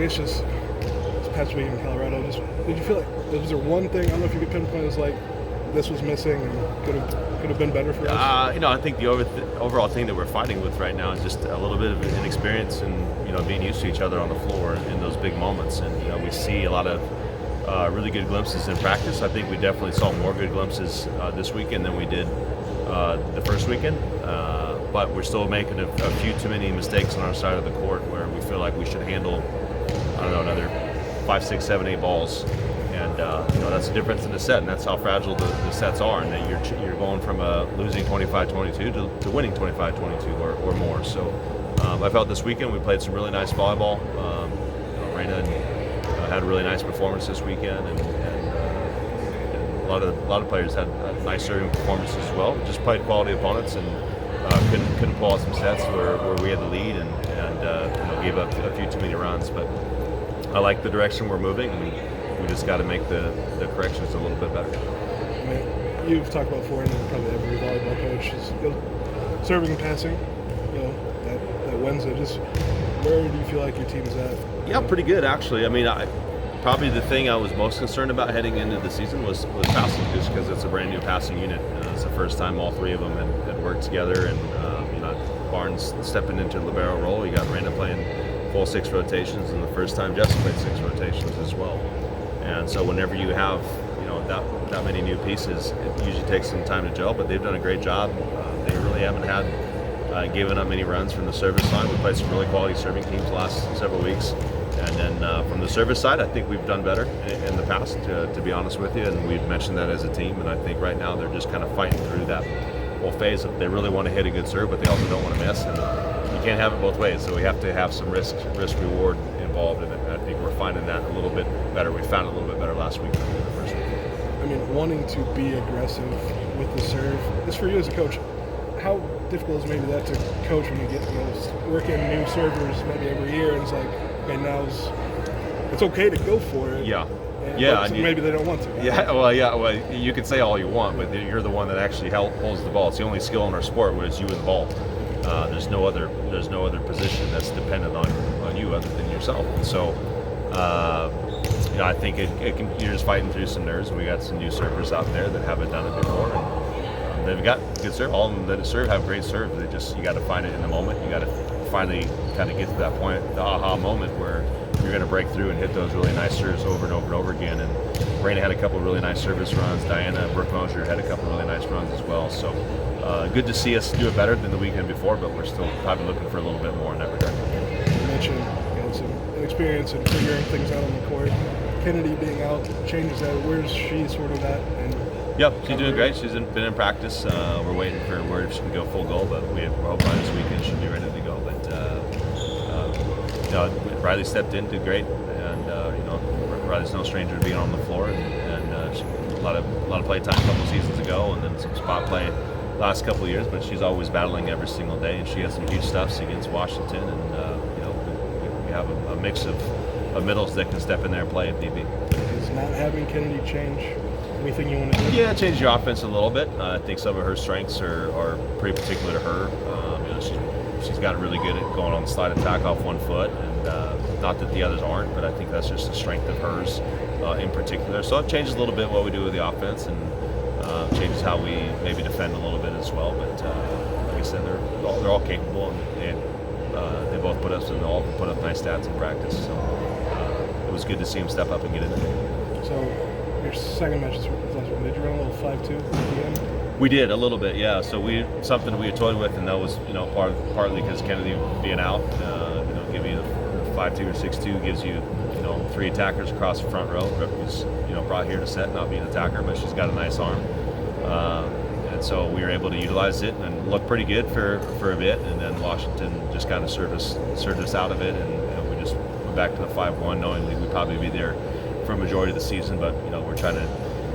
guess just this past week in Colorado, just did you feel like was there one thing, I don't know if you could pinpoint, was like this was missing and could have been better for us? I think the overall thing that we're fighting with right now is just a little bit of inexperience and being used to each other on the floor in those big moments. And we see a lot of really good glimpses in practice. I think we definitely saw more good glimpses this weekend than we did the first weekend. But we're still making a few too many mistakes on our side of the court where we feel like we should handle, another 5, 6, 7, 8 balls. And that's the difference in the set, and that's how fragile the sets are, and that you're going from losing 25-22 to winning 25-22 or more. So I felt this weekend we played some really nice volleyball. Raina had a really nice performance this weekend, and a lot of players had nice serving performances as well. Just played quality opponents and couldn't pull out some sets where we had the lead and gave up a few too many runs. But I like the direction we're moving. We just got to make the corrections a little bit better. I mean, you've talked about before, and probably every volleyball coach is serving and passing. That Wednesday. Just where do you feel like your team's at? Yeah, pretty good actually. I mean, probably the thing I was most concerned about heading into the season was passing, just because it's a brand new passing unit. It's the first time all three of them had worked together, and Barnes stepping into the libero role. You got Raina playing full 6 rotations, and the first time Jesse played 6 rotations as well. And so whenever you have that many new pieces, it usually takes some time to gel, but they've done a great job. They really haven't given up many runs from the service line. We played some really quality serving teams the last several weeks. And then from the service side, I think we've done better in the past, to be honest with you, and we've mentioned that as a team. And I think right now they're just kind of fighting through that whole phase of they really want to hit a good serve, but they also don't want to miss. And you can't have it both ways, so we have to have some risk reward involved in it. And I think we're finding that a little bit better. We found it a little bit better last week than we did the first week. I mean, wanting to be aggressive with the serve, just for you as a coach, how difficult is maybe that to coach when you get working new servers maybe every year, and it's like, okay, now it's okay to go for it. Yeah. Maybe they don't want to. Well, you can say all you want, but you're the one that actually holds the ball. It's the only skill in our sport where it's you and the ball. There's no other position that's dependent on you other than yourself. And so, I think you're just fighting through some nerves. And we got some new servers out there that haven't done it before, and they've got good serve. All of them that serve have great serve. You got to find it in the moment. You got to finally kind of get to that point, the aha moment where you're going to break through and hit those really nice serves over and over and over again. And Raina had a couple of really nice service runs. Diana Brooke-Mosier had a couple of really nice runs as well. So good to see us do it better than the weekend before, but we're still probably looking for a little bit more in that regard. You mentioned some inexperience in figuring things out on the court. Kennedy being out changes that. Where's she sort of at? Yep, she's doing great. She's been in practice. We're waiting for where she can go full goal, but we're hoping by this weekend she'll be ready to go. But Riley stepped in, did great, and Riley's no stranger to being on the floor, and she, a lot of play time a couple seasons ago, and then some spot play last couple of years. But she's always battling every single day, and she has some huge stuffs against Washington, and we have a mix of middles that can step in there and play if need be. Is not having Kennedy change anything you want to do? Yeah, change your offense a little bit. I think some of her strengths are pretty particular to her. She's gotten really good at going on the slide attack off one foot, and not that the others aren't, but I think that's just a strength of hers in particular. So it changes a little bit what we do with the offense, and changes how we maybe defend a little bit as well. But like I said, they're all capable, and they both put up nice stats in practice. So it was good to see them step up and get in there. So your second match, did you run a little 5-2 at the end? We did a little bit, yeah. So something we had toyed with, and that was partly because Kennedy being out, give you the 5-2 or 6-2 gives you 3 attackers across the front row. Who's brought here to set, not being an attacker, but she's got a nice arm, and so we were able to utilize it and look pretty good for a bit, and then Washington just kind of served us out of it, and we just went back to the 5-1, knowing that we'd probably be there for a majority of the season, but we're trying to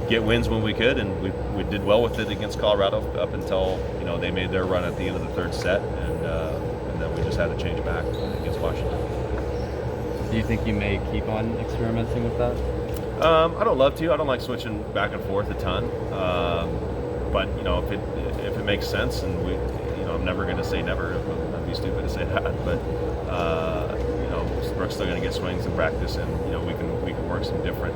get wins when we could, and we did well with it against Colorado up until they made their run at the end of the third set, and then we just had to change back against Washington. Do you think you may keep on experimenting with that? I don't love to. I don't like switching back and forth a ton, but if it makes sense, and I'm never going to say never. I'd be stupid to say that, but Brooke's still going to get swings in practice, and we can work some different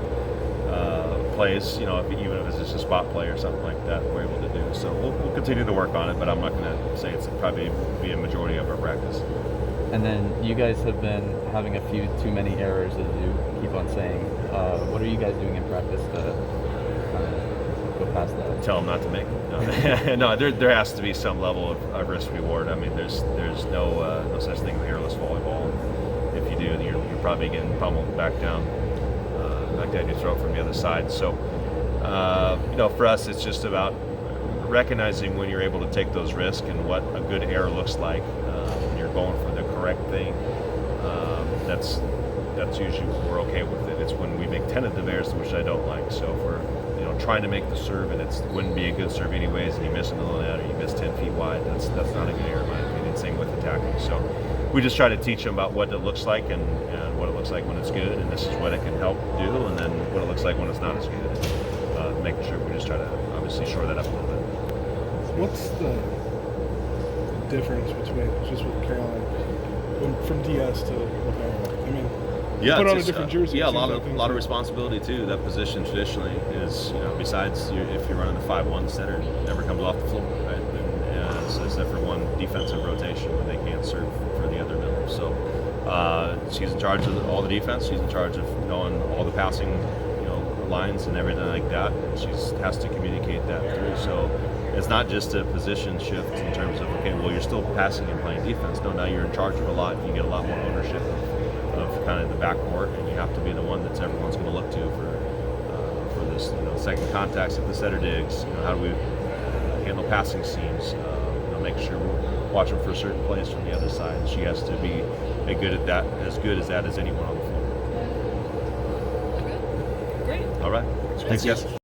plays. Even if it's just a spot play or something like that, we're able to do. So we'll continue to work on it, but I'm not going to say it's probably be a majority of our practice. And then you guys have been having a few too many errors, as you keep on saying. What are you guys doing in practice to go past that? Tell them not to make them. No, there has to be some level of risk reward. I mean, there's no such thing as airless volleyball. If you do, you're probably getting pummeled back down your throat from the other side. So, for us, it's just about recognizing when you're able to take those risks and what a good error looks like when you're going for the correct thing. That's usually we're okay with it. It's when we make tentative errors, which I don't like. So if we're trying to make the serve and it wouldn't be a good serve anyways, and you miss in the low net or you miss 10 feet wide, that's not a good error in my opinion. Same with attacking. So we just try to teach them about what it looks like and what it looks like when it's good, and this is what it can help do, and then what it looks like when it's not as good. Making sure we just try to obviously shore that up a little bit. What's the difference between just with Caroline from DS to Lavelle? I mean, yeah, put on a different jersey. Yeah, a lot of responsibility too. That position traditionally is, besides if you're running the 5-1 center, never comes off the floor, right? And except for one defensive rotation when they can't serve for the other middle. So she's in charge of all the defense. She's in charge of knowing all the passing, lines and everything like that. And she has to communicate that through. So it's not just a position shift in terms of, okay, well, you're still passing and playing defense. No, now you're in charge of a lot. You get a lot more ownership of kind of the backcourt, and you have to be the one that everyone's going to look to for this, second contacts if the setter digs. How do we handle passing seams? Make sure we're watching for certain plays from the other side. She has to be as good as that as anyone on the floor. Great. All right. Thanks, guys.